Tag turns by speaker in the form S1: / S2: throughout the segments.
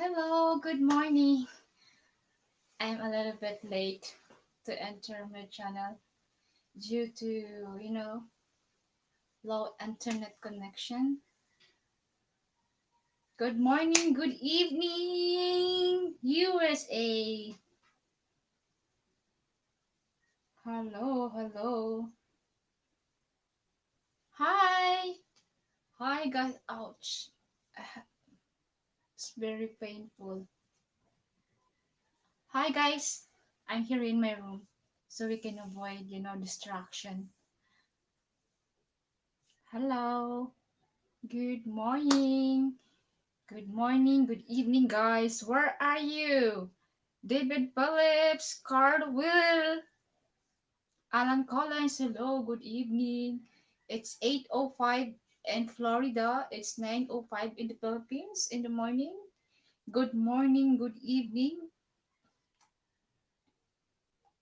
S1: Hello, good morning. I'm a little bit late to enter my channel due to, low internet connection. Good morning, good evening, USA. Hello, hello. Hi. Hi, guys. Ouch. It's very painful. Hi, guys. I'm here in my room so we can avoid, distraction. Hello. Good morning. Good morning, good evening, guys. Where are you? David Phillips, Carl Will, Alan Collins. Hello, good evening. It's 8:05 in Florida. It's 9:05 in the Philippines in the morning. Good morning, good evening.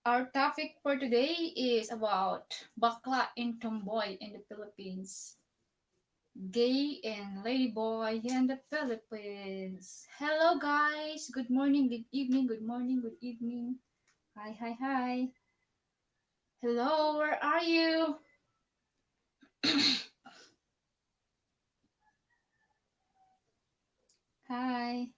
S1: Our topic for today is about Bakla and Tomboy in the Philippines. Gay and Ladyboy in the Philippines. Hello, guys. Good morning, good evening, good morning, good evening. Hi, hi, hi. Hello, where are you? Hi.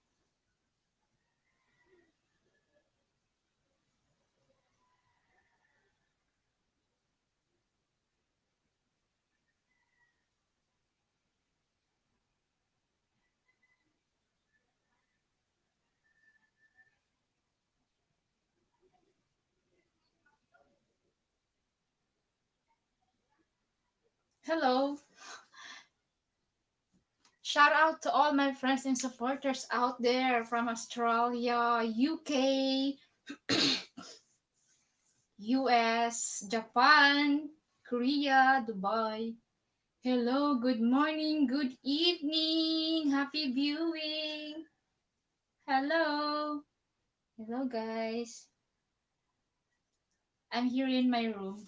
S1: Hello. Shout out to all my friends and supporters out there from Australia, UK, US, Japan, Korea, Dubai. Hello, good morning, good evening, happy viewing. Hello. Hello, guys. I'm here in my room.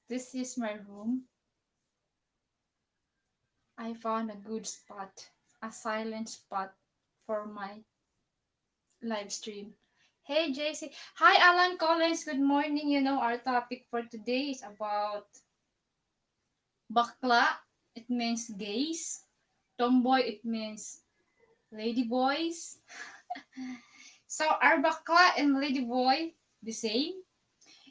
S1: This is my room. I found a good spot, a silent spot for my live stream. Hey, JC. Hi, Alan Collins. Good morning. Our topic for today is about bakla. It means gays. Tomboy, it means ladyboys. So, are bakla and ladyboy the same?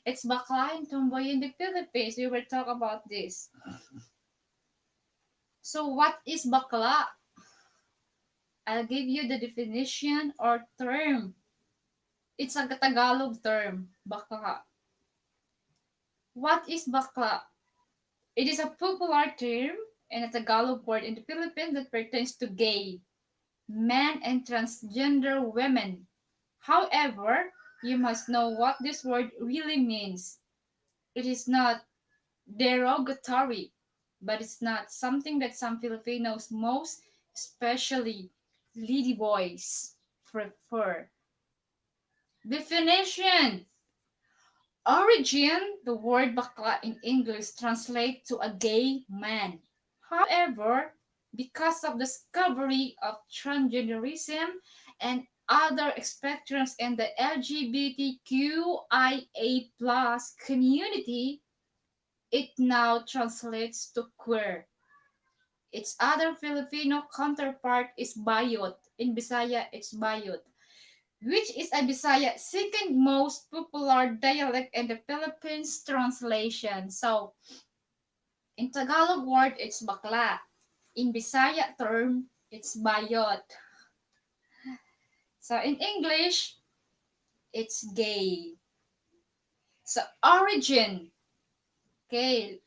S1: It's bakla and tomboy in the Philippines. We will talk about this. So, what is bakla? I'll give you the definition or term. It's a Tagalog term, bakla. What is bakla? It is a popular term and a Tagalog word in the Philippines that pertains to gay men and transgender women. However, you must know what this word really means. It is not derogatory, but it's not something that some Filipinos, most especially lady boys, prefer. Definition. Origin, the word bakla in English translates to a gay man. However, because of the discovery of transgenderism and other spectrums in the LGBTQIA plus community, it now translates to queer. Its other Filipino counterpart is bayot. In Bisaya, it's bayot, which is a Bisaya second most popular dialect in the Philippines translation. So, in Tagalog word, it's bakla. In Bisaya term, it's bayot. So, in English, it's gay. So, origin. Okay,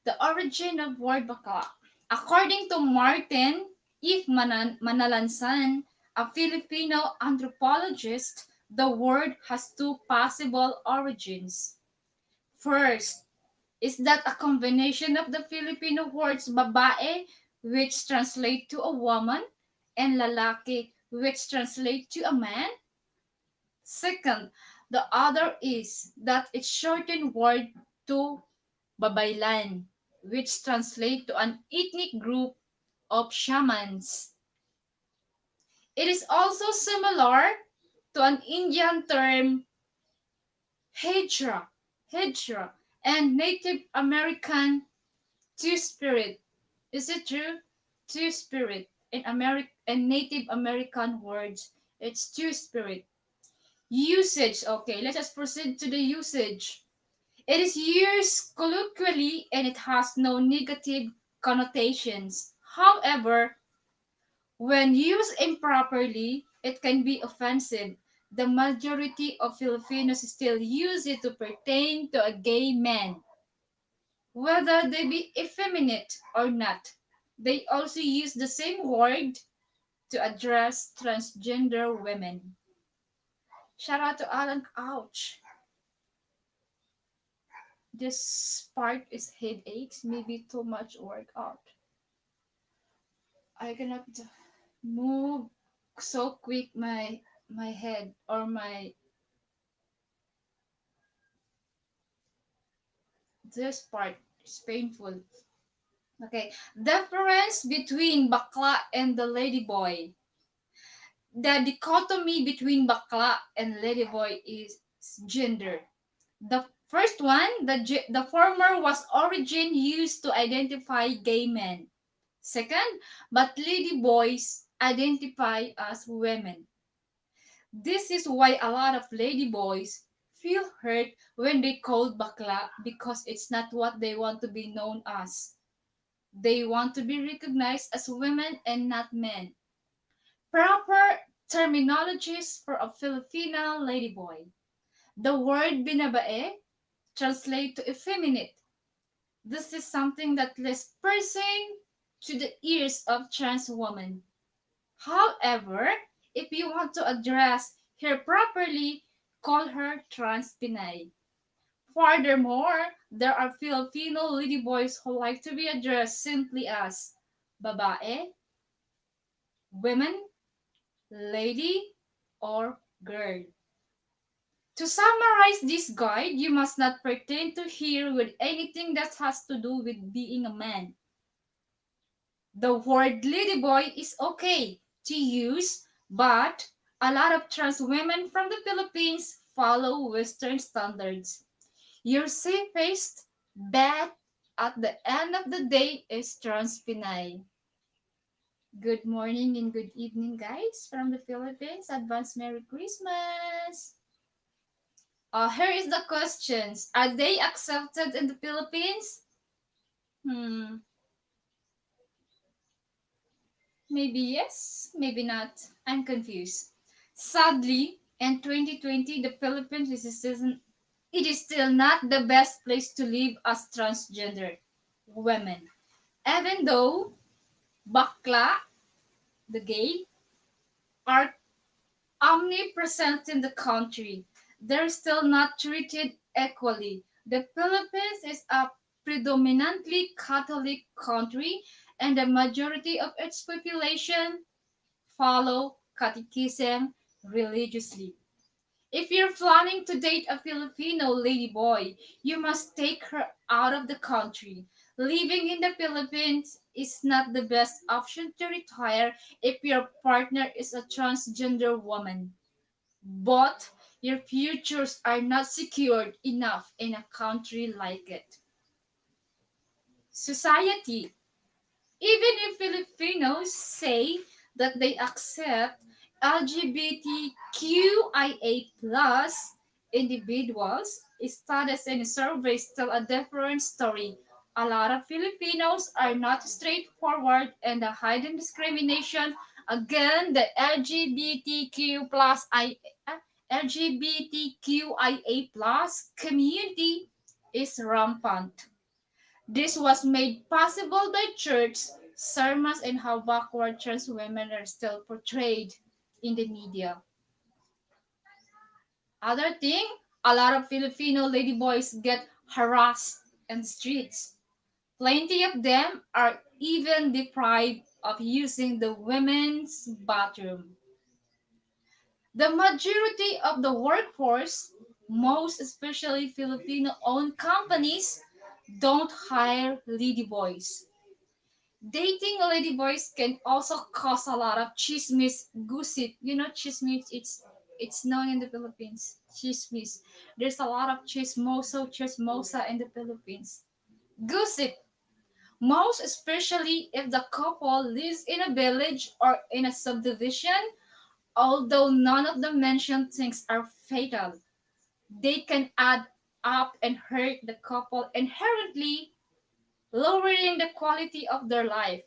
S1: the origin of word bakla. According to Martin If Manalansan, a Filipino anthropologist, the word has two possible origins. First, is that a combination of the Filipino words babae, which translate to a woman, and lalaki, which translate to a man? Second, the other is that it's shortened word to babaylan, which translate to an ethnic group of shamans. It is also similar to an Indian term hijra, hijra, and Native American two-spirit. Is it true? Two-spirit in and Native American words. It's two-spirit. Usage. Okay, let us proceed to the usage. It is used colloquially and it has no negative connotations. However, when used improperly, it can be offensive. The majority of Filipinos still use it to pertain to a gay man, whether they be effeminate or not. They also use the same word to address transgender women. Shout out to Alan. Ouch. This part is headaches, maybe too much workout. I cannot move so quick my head or my this part is painful. Okay, difference between bakla and the ladyboy. The dichotomy between bakla and ladyboy is gender. The first one, the former was origin used to identify gay men. Second, but ladyboys identify as women. This is why a lot of ladyboys feel hurt when they called bakla because it's not what they want to be known as. They want to be recognized as women and not men. Proper terminologies for a Filipino ladyboy. The word binabae translates to effeminate. This is something that is piercing to the ears of trans women. However, if you want to address her properly, call her trans Pinay. Furthermore, there are Filipino ladyboys who like to be addressed simply as babae, women, lady, or girl. To summarize this guide, you must not pretend to hear with anything that has to do with being a man. The word ladyboy is okay to use, but a lot of trans women from the Philippines follow Western standards. Your safest bet at the end of the day is trans Pinay. Good morning and good evening, guys, from the Philippines. Advance Merry Christmas. Here is the questions. Are they accepted in the Philippines? Hmm, maybe yes, maybe not. I'm confused. Sadly, in 2020, the Philippines it is still not the best place to live as transgender women. Even though bakla, the gay, are omnipresent in the country, they're still not treated equally. The Philippines is a predominantly Catholic country, and the majority of its population follow catechism religiously. If you're planning to date a Filipino ladyboy, you must take her out of the country. Living in the Philippines is not the best option to retire if your partner is a transgender woman. But your futures are not secured enough in a country like it. Society. Even if Filipinos say that they accept LGBTQIA plus individuals, studies and surveys tell a different story. A lot of Filipinos are not straightforward and the hidden discrimination against the LGBTQIA plus community is rampant. This was made possible by church sermons and how backward trans women are still portrayed in the media. Other thing, a lot of Filipino ladyboys get harassed in the streets. Plenty of them are even deprived of using the women's bathroom. The majority of the workforce, most especially Filipino-owned companies, don't hire ladyboys. Dating ladyboys can also cause a lot of chismis, gossip. You know, chismis. It's known in the Philippines. Chismis. There's a lot of chismosa in the Philippines. Gossip. Most especially if the couple lives in a village or in a subdivision. Although none of the mentioned things are fatal, they can add up and hurt the couple inherently, lowering the quality of their life.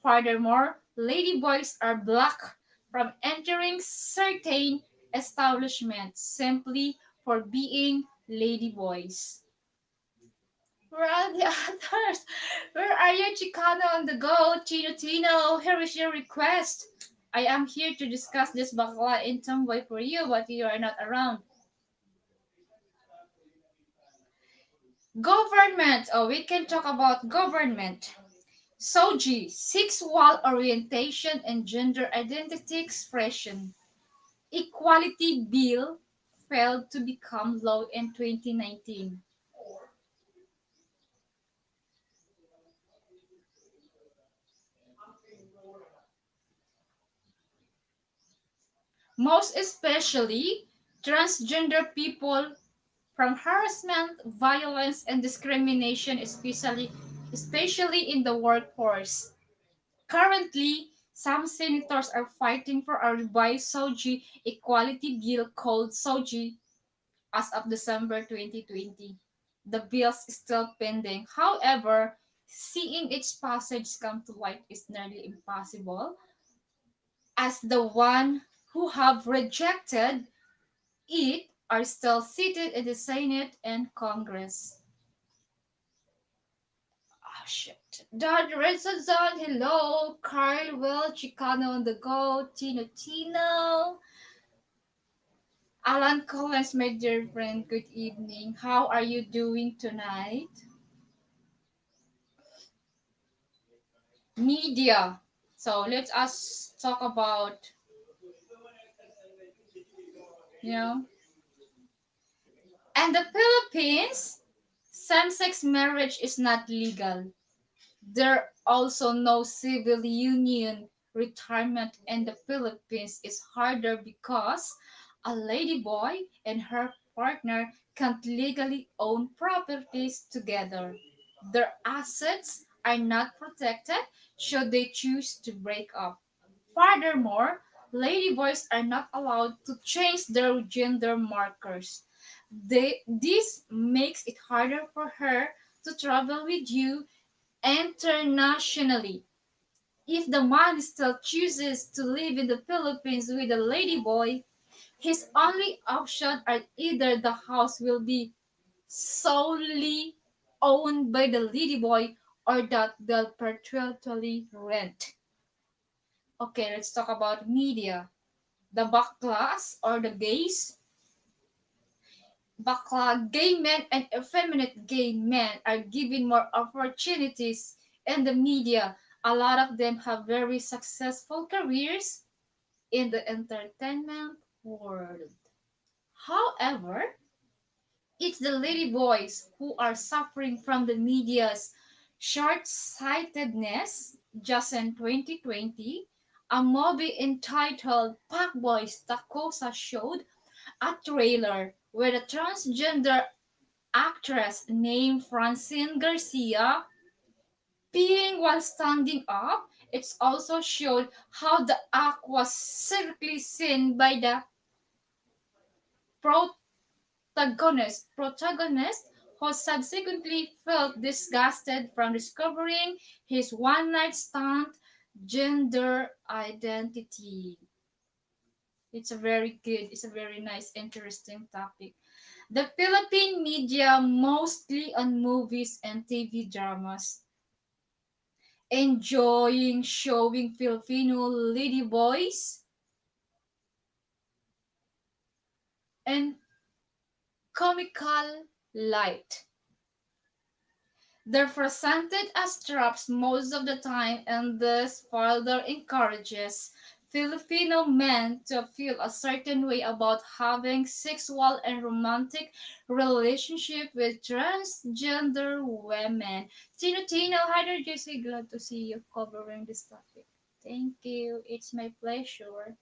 S1: Furthermore, ladyboys are blocked from entering certain establishments simply for being ladyboys. Where are the others? Where are you, Chicano on the go? Tino, here is your request. I am here to discuss this bakla in Tomboy for you, but you are not around. Government. Oh, we can talk about government. SOGI, sexual orientation and gender identity expression. Equality Bill failed to become law in 2019. Most especially transgender people from harassment, violence, and discrimination, especially in the workforce. Currently, some senators are fighting for a revised SOGI equality bill called SOGI as of December 2020. The bill is still pending. However, seeing its passage come to light is nearly impossible, as the one who have rejected it are still seated in the Senate and Congress. Oh shit. Dad Rezazan, hello. Carl Will, Chicano on the go. Tino. Alan Collins, my dear friend, good evening. How are you doing tonight? Media. So let us talk about, you know, and the Philippines, same-sex marriage is not legal. There also no civil union retirement in the Philippines is harder because a ladyboy and her partner can't legally own properties together. Their assets are not protected should they choose to break up. Furthermore, ladyboys are not allowed to change their gender markers. This makes it harder for her to travel with you internationally. If the man still chooses to live in the Philippines with a ladyboy, his only option are either the house will be solely owned by the ladyboy or that they'll perpetually rent. Okay, let's talk about media. The baklas or the gays. Bakla gay men and effeminate gay men are given more opportunities in the media. A lot of them have very successful careers in the entertainment world. However, it's the ladyboys who are suffering from the media's short-sightedness. Just in 2020, a movie entitled Pac Boys Tacosa showed a trailer where a transgender actress named Francine Garcia peeing while standing up. It's also showed how the act was secretly seen by the protagonist who subsequently felt disgusted from discovering his one-night stand gender identity. It's a very nice, interesting topic. The Philippine media, mostly on movies and TV dramas, enjoying showing Filipino ladyboys and comical light. They're presented as traps most of the time, and this further encourages Filipino men to feel a certain way about having sexual and romantic relationship with transgender women. Tino, hi there, Jesse. Glad to see you covering this topic. Thank you. It's my pleasure.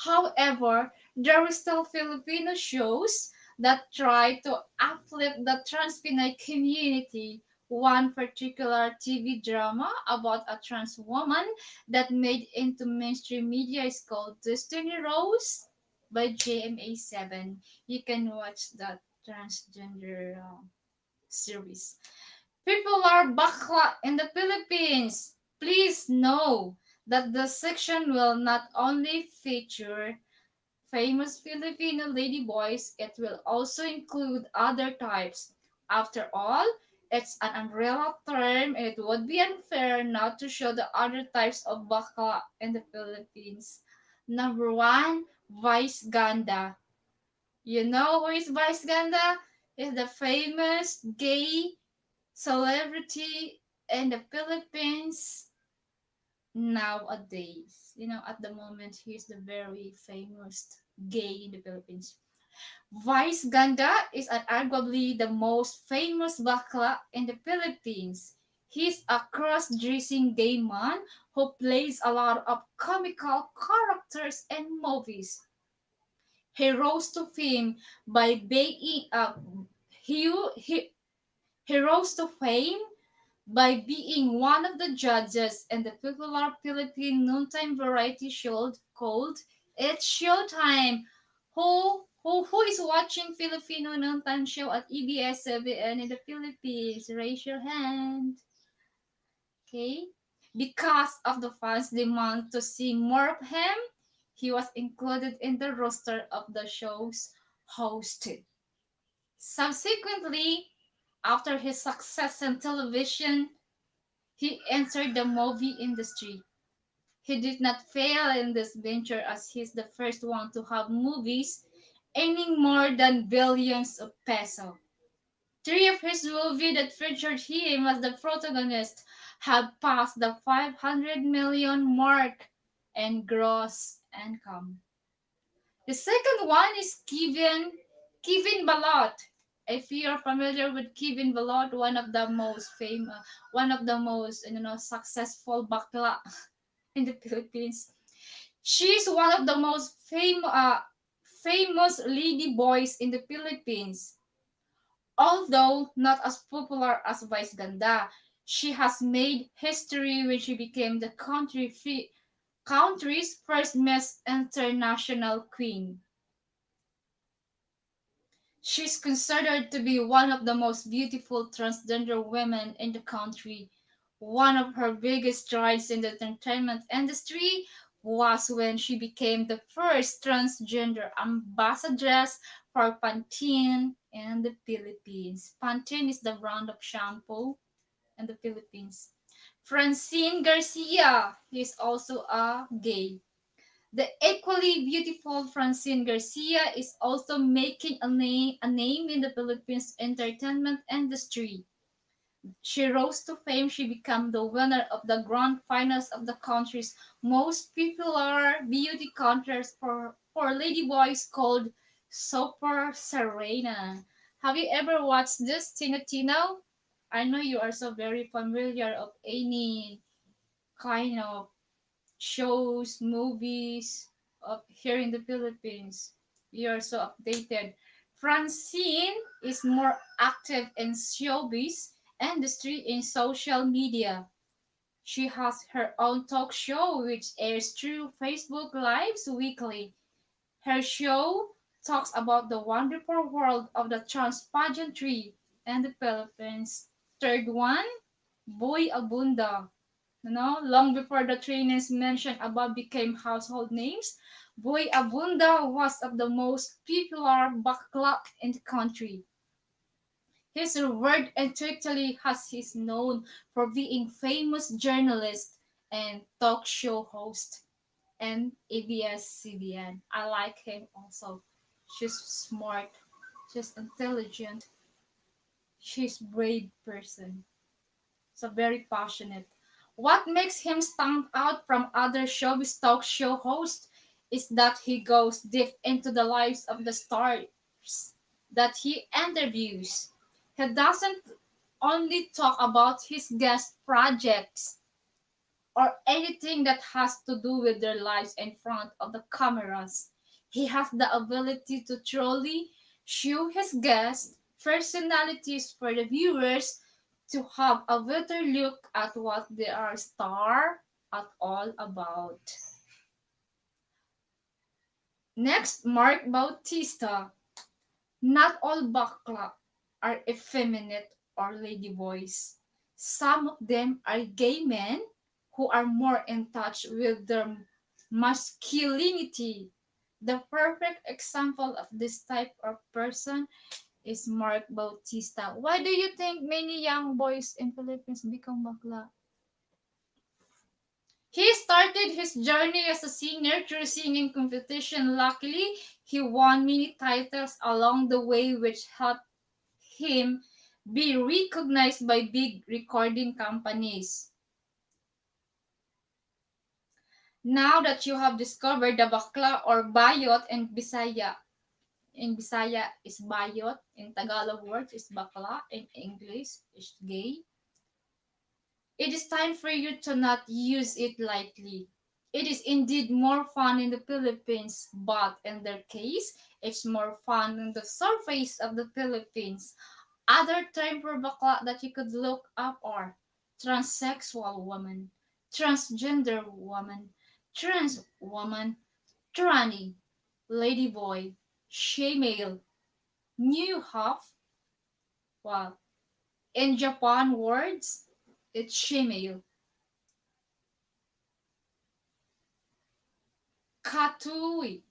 S1: However, there are still Filipino shows that try to uplift the trans Pinay community. One particular TV drama about a trans woman that made into mainstream media is called Destiny Rose by JMA7. You can watch that transgender series. People are bakla in the Philippines. Please know that the section will not only feature famous Filipino ladyboys, it will also include other types. After all, it's an umbrella term and it would be unfair not to show the other types of bakla in the Philippines. Number one, Vice Ganda. You know who is Vice Ganda? Is the famous gay celebrity in the Philippines nowadays. At the moment, he's the very famous gay in the Philippines. Vice Ganda is arguably the most famous bakla in the Philippines. He's a cross-dressing gay man who plays a lot of comical characters in movies. He rose to fame by being he, he, he rose to fame by being one of the judges in the popular Philippine noontime variety show called It's Showtime. Who is watching Filipino noontime show at EBS-CBN in the Philippines? Raise your hand. Okay. Because of the fans' demand to see more of him, he was included in the roster of the show's hosted. Subsequently, after his success in television, he entered the movie industry. He did not fail in this venture as he's the first one to have movies earning more than billions of pesos. Three of his movies that featured him as the protagonist have passed the 500 million mark in gross income. The second one is Kevin Balot. If you are familiar with Kevin Balot, one of the most successful bakla in the Philippines. She's one of the most famous lady boys in the Philippines. Although not as popular as Vice Ganda, she has made history when she became the country's first Miss International Queen. She's considered to be one of the most beautiful transgender women in the country. One of her biggest strides in the entertainment industry was when she became the first transgender ambassadress for Pantene in the Philippines. Pantene is the brand of shampoo in the Philippines. Francine Garcia is also a gay. The equally beautiful Francine Garcia is also making a name in the Philippines entertainment industry. She rose to fame. She became the winner of the grand finals of the country's most popular beauty contest for ladyboys called Super Serena. Have you ever watched this, Tino? I know you are so very familiar of any kind of shows, movies of here in the Philippines. You are so updated. Francine is more active in showbiz industry in social media. She has her own talk show which airs through Facebook Lives weekly. Her show talks about the wonderful world of the trans pageantry in the Philippines. Third one, Boy Abunda. Long before the trainers mentioned above became household names, Boy Abunda was of the most popular bakla in the country. His revered intellectually as he's known for being famous journalist and talk show host and ABS-CBN. I like him also. She's smart, she's intelligent, she's brave person. So very passionate. What makes him stand out from other showbiz talk show hosts is that he goes deep into the lives of the stars that he interviews. He doesn't only talk about his guest projects or anything that has to do with their lives in front of the cameras. He has the ability to truly show his guests personalities for the viewers to have a better look at what they are star at all about. Next, Mark Bautista. Not all bakla are effeminate or ladyboys. Some of them are gay men who are more in touch with their masculinity. The perfect example of this type of person is Mark Bautista. Why do you think many young boys in Philippines become bakla? He started his journey as a singer through singing competition. Luckily, he won many titles along the way, which helped him be recognized by big recording companies. Now that you have discovered the bakla or bayot in Bisaya is bayot, in Tagalog words is bakla, in English is gay, it is time for you to not use it lightly. It is indeed more fun in the Philippines, but in their case, it's more fun on the surface of the Philippines. Other term for bakla that you could look up are transsexual woman, transgender woman, trans woman, tranny, ladyboy, she-male, new half. Well, in Japan words, it's she-male. Katui.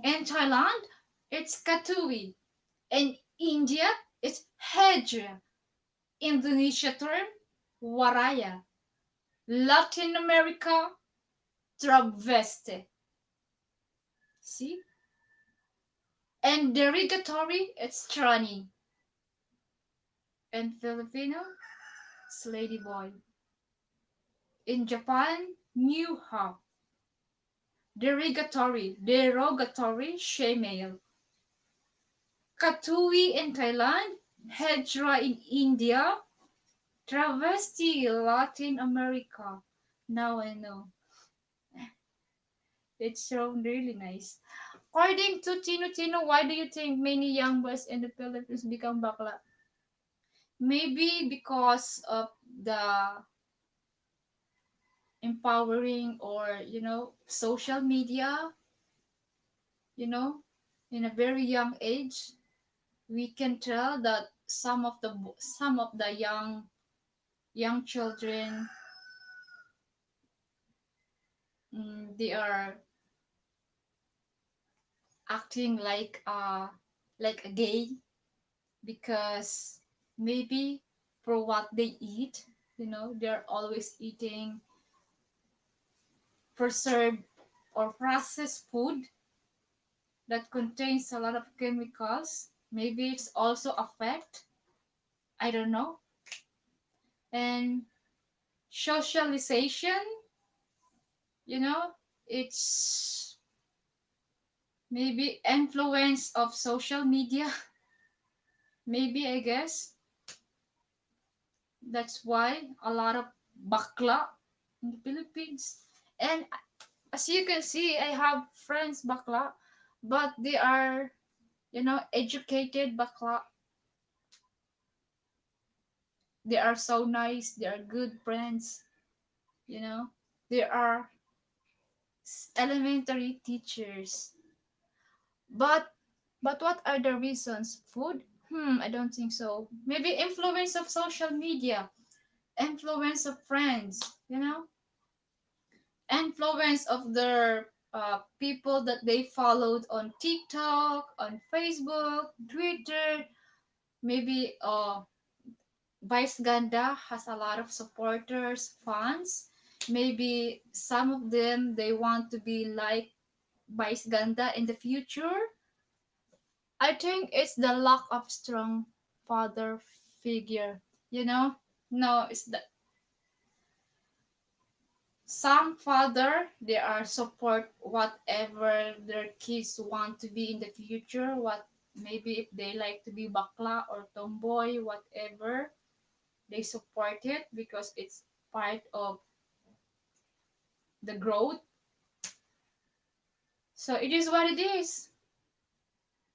S1: In Thailand, it's Katui. In India, it's Hedra. Indonesia term, Waraya. Latin America, Traveste. See? And derogatory, it's Trani. And Filipino, it's Ladyboy. In Japan, Nyuha. Derogatory, Shemale. Katui in Thailand, Hedra in India, Travesti Latin America. Now I know. It sounds really nice. According to Tino, why do you think many young boys in the Philippines become bakla? Maybe because of the empowering or social media, you know in a very young age we can tell that some of the young children, they are acting like a gay because maybe for what they eat, they're always eating preserved or processed food that contains a lot of chemicals. Maybe it's also affect, I don't know. And socialization, you know it's maybe influence of social media. Maybe, I guess that's why a lot of bakla in the Philippines. And as you can see, I have friends bakla, but they are educated bakla. They are so nice, they are good friends, you know they are elementary teachers. But what are the reasons? Food? I don't think so. Maybe influence of social media, influence of friends, influence of their people that they followed on TikTok, on Facebook, Twitter. Maybe Vice Ganda has a lot of supporters, fans. Maybe some of them they want to be like Vice Ganda in the future. I think it's the lack of strong father figure. You know, no, it's the Some father, they are support whatever their kids want to be in the future. What maybe if they like to be bakla or tomboy, whatever, they support it because it's part of the growth. So it is what it is.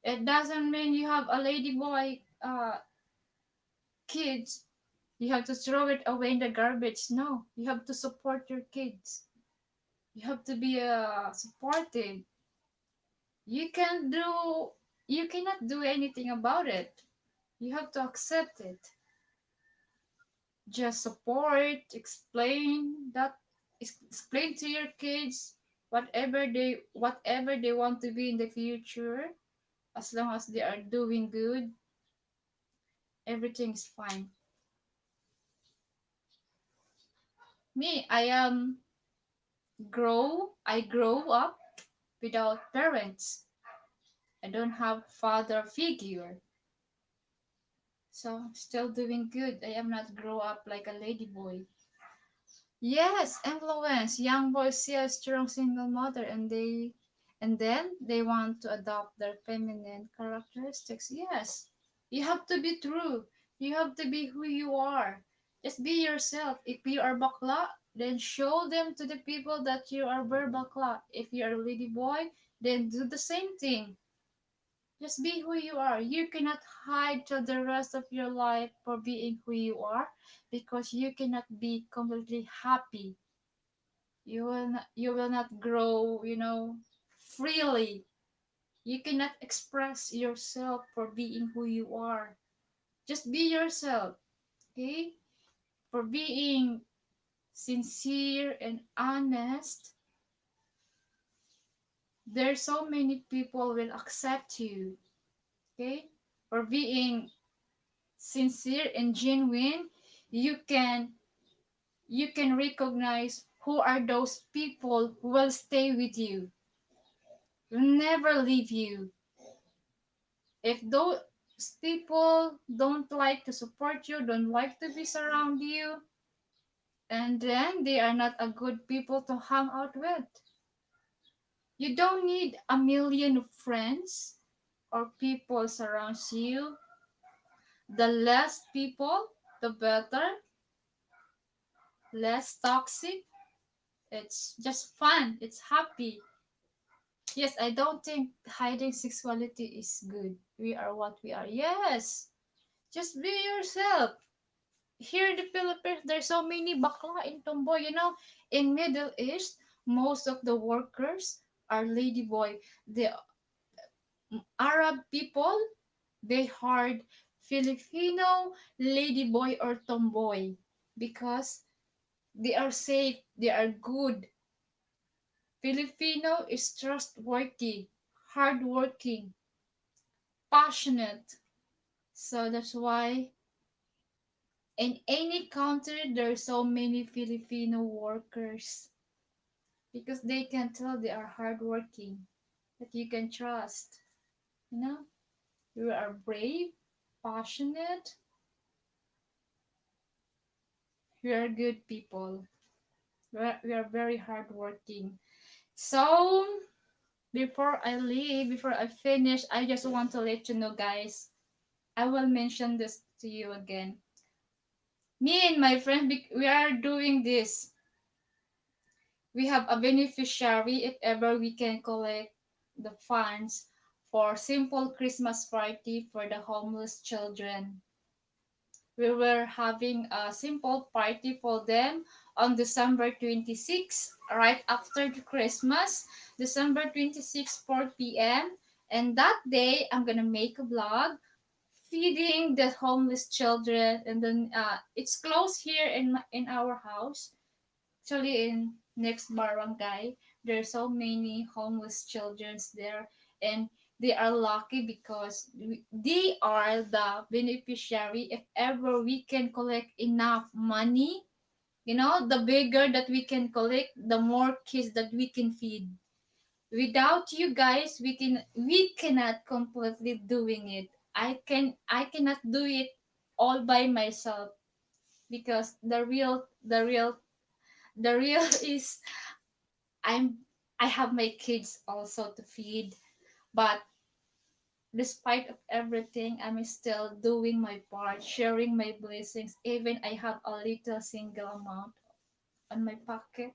S1: It doesn't mean you have a lady boy kids. You have to throw it away in the garbage. No, you have to support your kids. You have to be supportive. You can do. You cannot do anything about it. You have to accept it. Just support. Explain to your kids whatever they want to be in the future. As long as they are doing good, everything's fine. Me, I grow up without parents. I don't have father figure. So still doing good. I am not grow up like a lady boy. Yes, influence. Young boys see a strong single mother and then they want to adopt their feminine characteristics. Yes. You have to be true. You have to be who you are. Just be yourself. If you are bakla, then show them to the people that you are very bakla. If you are a lady boy, then do the same thing. Just be who you are. You cannot hide till the rest of your life for being who you are because you cannot be completely happy. You will not grow, freely. You cannot express yourself for being who you are. Just be yourself, okay? For being sincere and honest, there's so many people will accept you, okay? For being sincere and genuine, you can you can recognize who are those people who will stay with you, will never leave you. If those people don't like to support you, don't like to be around you, and then they are not a good people to hang out with. You don't need a million of friends or people surrounds you. The less people, the better, less toxic. It's just fun. It's happy. Yes, I don't think hiding sexuality is good. We are what we are. Yes, just be yourself. Here in the Philippines, there's so many bakla in tomboy. In Middle East, most of the workers are ladyboy. The Arab people, they hired Filipino ladyboy or tomboy because they are safe, they are good. Filipino is trustworthy, hardworking, passionate. So that's why in any country there are so many Filipino workers because they can tell they are hardworking, that you can trust. You know, you are brave, passionate, you are good people. We are very hardworking. So before I finish, I just want to let you know, guys. I will mention this to you again. Me and my friend, we are doing this. We have a beneficiary if ever we can collect the funds for simple Christmas party for the homeless children. We were having a simple party for them on December 26th, right after the Christmas, December 26th, 4 p.m. And that day, I'm gonna make a vlog feeding the homeless children, and then it's close here in our house. Actually, in next barangay, there's so many homeless children there, and they are lucky because they are the beneficiary. If ever we can collect enough money, the bigger that we can collect, the more kids that we can feed. Without you guys, we cannot completely doing it. I cannot do it all by myself because the real The real is I'm I have my kids also to feed, but despite of everything, I'm still doing my part, sharing my blessings. Even I have a little single amount on my pocket,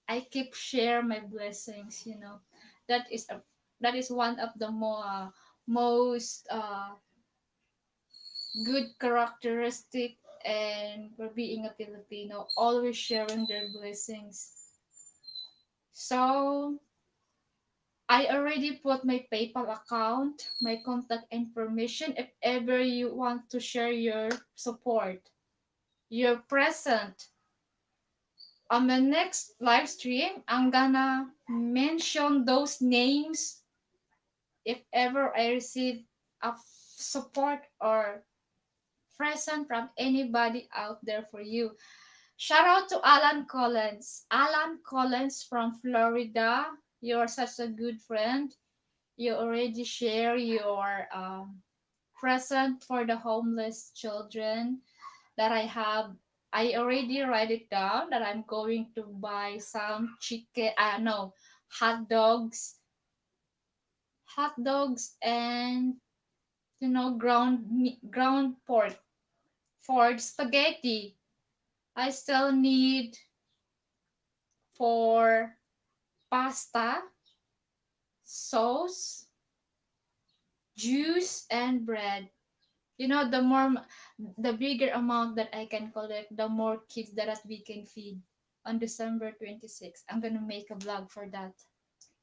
S1: I keep share my blessings. That is a that is one of the most good characteristic and for being a Filipino, always sharing their blessings. So I already put my PayPal account, my contact information if ever you want to share your support, your present. On the next live stream, I'm gonna mention those names if ever I receive a support or present from anybody out there for you. Shout out to Alan Collins. Alan Collins from Florida. You're such a good friend. You already share your present for the homeless children that I have. I already write it down that I'm going to buy some chicken. No, hot dogs, hot dogs, and ground pork for spaghetti. I still need for pasta, sauce, juice, and bread. The bigger amount that I can collect, the more kids that we can feed. On December 26th, I'm gonna make a vlog for that.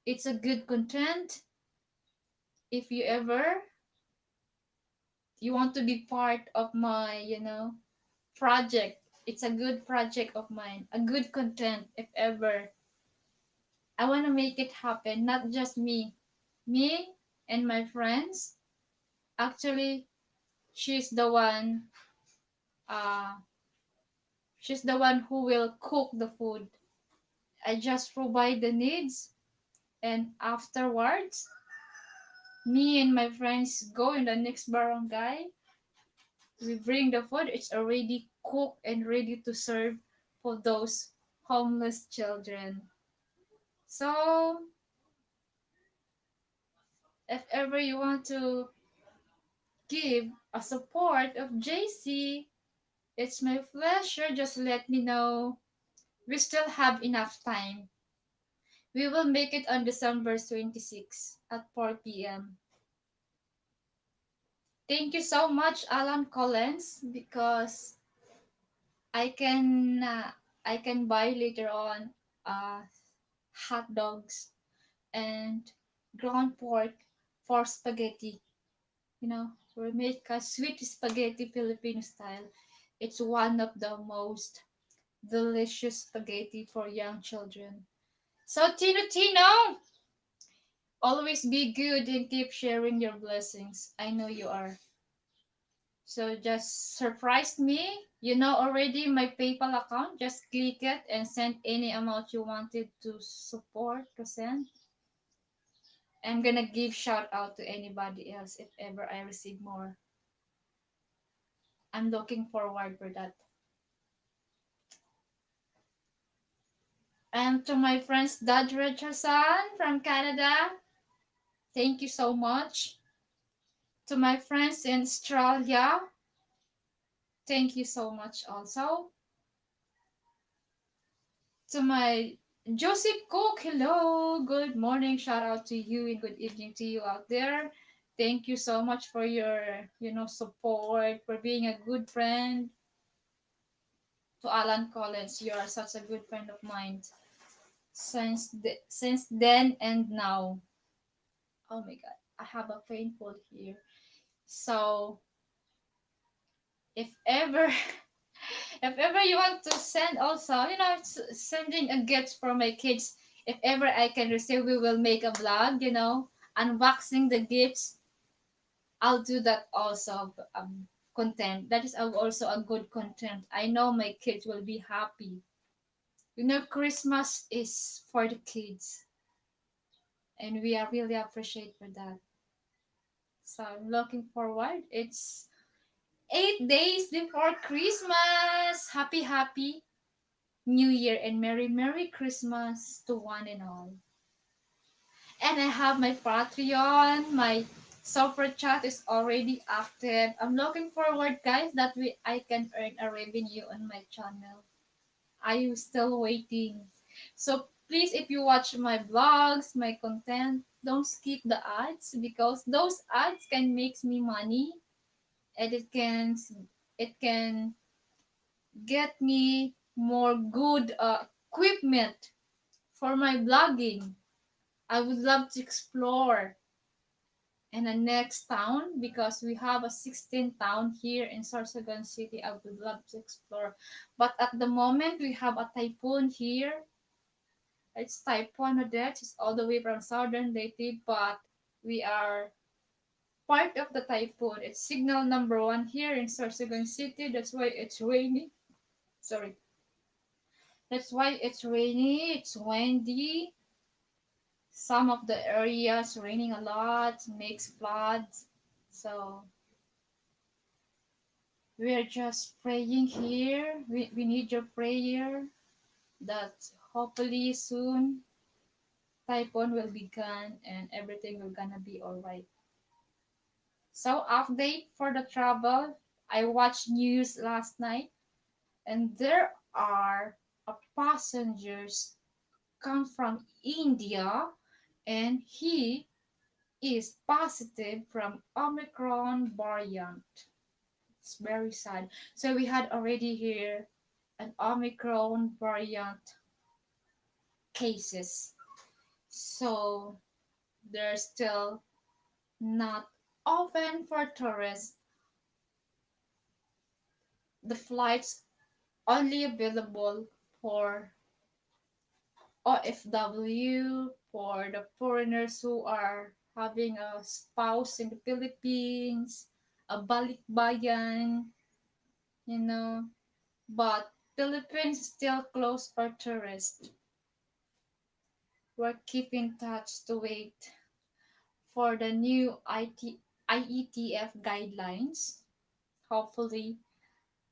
S1: It's a good content. If you ever you want to be part of my, project, it's a good project of mine, a good content. If ever I want to make it happen, not just me and my friends. Actually, she's the one. Uh, she's the one who will cook the food. I just provide the needs, and afterwards, me and my friends go in the next barangay. We bring the food. It's already cooked and ready to serve for those homeless children. So, if ever you want to give a support of JC, it's my pleasure. Just let me know. We still have enough time. We will make it on December 26th at 4 p.m. Thank you so much, Alan Collins, because I can uh, I can buy later on uh, hot dogs and ground pork for spaghetti. We make a sweet spaghetti Filipino style. It's one of the most delicious spaghetti for young children. So Tino, always be good and keep sharing your blessings. I know you are. So just surprise me. You know already my PayPal account. Just click it and send any amount you wanted to support to send. I'm gonna give shout out to anybody else if ever I receive more. I'm looking forward for that. And to my friends Dad Richardson from Canada, thank you so much. To my friends in Australia, thank you so much also. To my Joseph Cook, hello, good morning, shout out to you and good evening to you out there. Thank you so much for your, support, for being a good friend. To Alan Collins, you are such a good friend of mine since then and now. Oh my God, I have a painful here. So if ever if ever you want to send also, sending a gift for my kids, if ever I can receive, we will make a vlog, unboxing the gifts. I'll do that also. Content that is also a good content. I know my kids will be happy. Christmas is for the kids, and we are really appreciate for that. So I'm looking forward. It's 8 days before Christmas. Happy, happy. New Year and Merry Christmas to one and all. And I have my Patreon, my super chat is already active. I'm looking forward, guys, that I can earn a revenue on my channel. I'm still waiting. So please, if you watch my vlogs, my content, don't skip the ads because those ads can make me money and it can get me more good equipment for my vlogging. I would love to explore in the next town because we have a 16 town here in Sorsogon City. I would love to explore. But at the moment, we have a typhoon here. It's Typhoon Odette. It's all the way from southern Leyte, but we are part of the typhoon. It's signal number one here in Sorsogon City. That's why it's rainy. Sorry. That's why it's rainy. It's windy. Some of the areas raining a lot makes floods. So we're just praying here. We need your prayer that hopefully soon typhoon will be gone and everything will gonna be alright. So update for the travel. I watched news last night and there are passengers come from India and he is positive from Omicron variant. It's very sad. So we had already here an Omicron variant cases. So they're still not open for tourists. The flights only available for OFW, for the foreigners who are having a spouse in the Philippines, a balikbayan, you know. But Philippines is still closed for tourists. We're keeping touch to wait for the new IETF guidelines, hopefully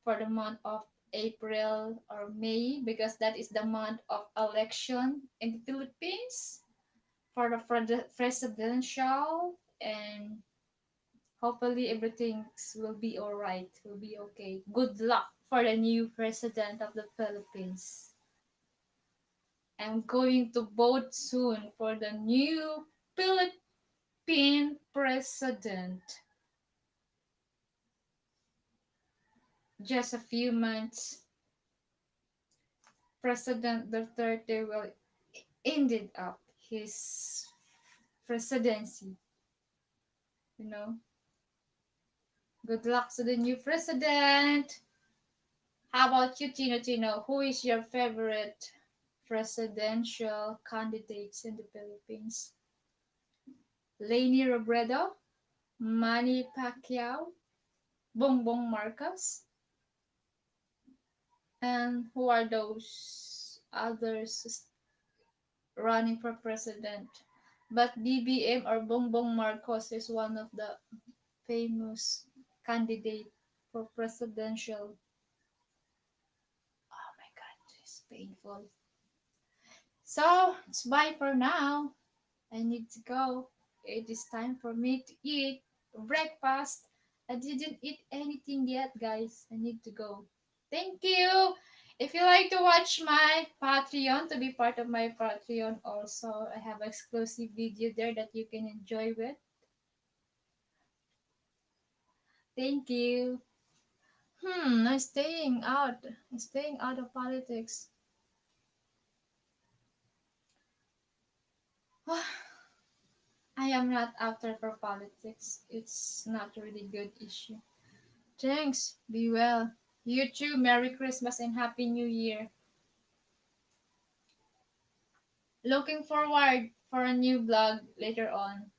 S1: for the month of April or May, because that is the month of election in the Philippines for the presidential, and hopefully everything will be all right, will be okay. Good luck for the new president of the Philippines. I'm going to vote soon for the new Philippine president. Just a few months, President Duterte will ended up his presidency. You know, good luck to the new president. How about you, Tino? Tino, who is your favorite presidential candidates in the Philippines? Leni Robredo, Manny Pacquiao, Bongbong Marcos, and who are those others running for president? But BBM or Bongbong Marcos is one of the famous candidate for presidential. Oh my god, it's painful. So it's bye for now. I need to go. It is time for me to eat breakfast. I didn't eat anything yet, guys. I need to go. Thank you. If you like to watch my Patreon, to be part of my Patreon also, I have exclusive video there that you can enjoy with. Thank you. I'm staying out of politics. I am not after for politics. It's not a really good issue. Thanks. Be well. You too. Merry Christmas and Happy New Year. Looking forward for a new vlog later on.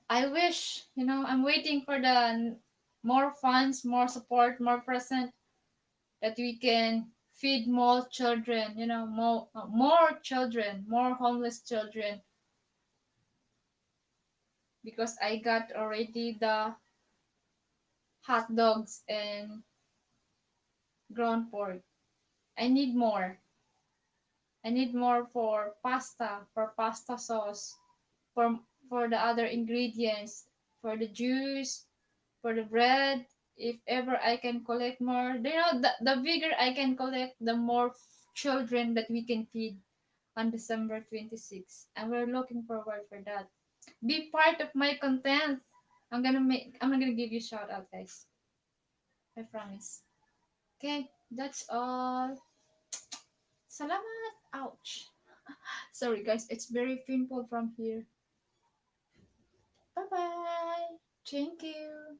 S1: I wish, I'm waiting for the more funds, more support, more present that we can feed more children, more children, more homeless children because I got already the hot dogs and ground pork. I need more. I need more for pasta sauce, for the other ingredients, for the juice, for the bread. If ever I can collect more, the bigger I can collect, the more children that we can feed on December 26th. And we're looking forward for that. Be part of my content. I'm gonna give you shout out, guys. I promise. Okay, that's all. Salamat. Ouch. Sorry guys, it's very painful from here. Bye bye. Thank you.